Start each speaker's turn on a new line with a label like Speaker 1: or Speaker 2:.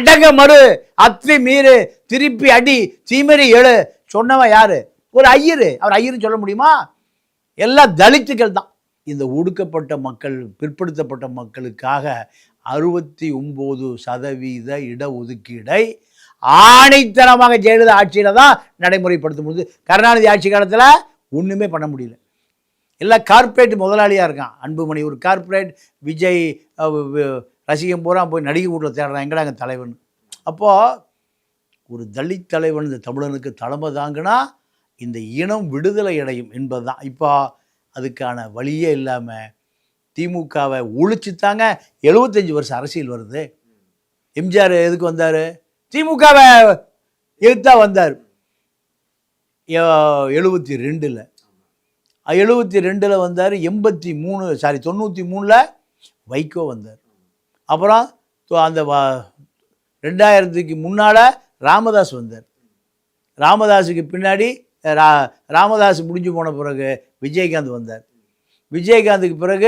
Speaker 1: அடங்க மறு, அத்தி மீறு, திருப்பி அடி, தீமறி எழு சொன்னவன் யாரு? ஒரு ஐயரு. அவர் ஐயருன்னு சொல்ல முடியுமா? எல்லாம் தலித்துக்கள் தான். இந்த ஒடுக்கப்பட்ட மக்கள், பிற்படுத்தப்பட்ட மக்களுக்காக 69% இடஒதுக்கீடை ஆணைத்தனமாக ஜெயலலிதா ஆட்சியில தான் நடைமுறைப்படுத்த முடியுது. கருணாநிதி ஆட்சி காலத்தில் ஒன்றுமே பண்ண முடியல. எல்லாம் கார்ப்பரேட் முதலாளியாக இருக்கான். அன்புமணி ஒரு கார்ப்பரேட், விஜய் ரசிகம் பூரா போய் நடிகை வீட்டில் தேடுறான், எங்கடா எங்கள் தலைவன். அப்போது ஒரு தலித் தலைவன் இந்த தமிழனுக்கு தலைமை தாங்கினா இந்த இனம் விடுதலை அடையும் என்பது தான். இப்போ அதுக்கான வழியே இல்லாமல் திமுகவை ஒழிச்சுத்தாங்க 75 வருஷம் அரசியல் வருது. எம்ஜிஆர் எதுக்கு வந்தார்? திமுகவை எதிர்த்தா வந்தார். 72ல் 72ல் வந்தார். 93ல் வைகோ வந்தார். அப்புறம் அந்த 2000க்கு முன்னால் ராமதாஸ் வந்தார். ராமதாஸுக்கு பின்னாடி ராமதாஸ் முடிஞ்சு போன பிறகு விஜயகாந்த் வந்தார். விஜயகாந்துக்கு பிறகு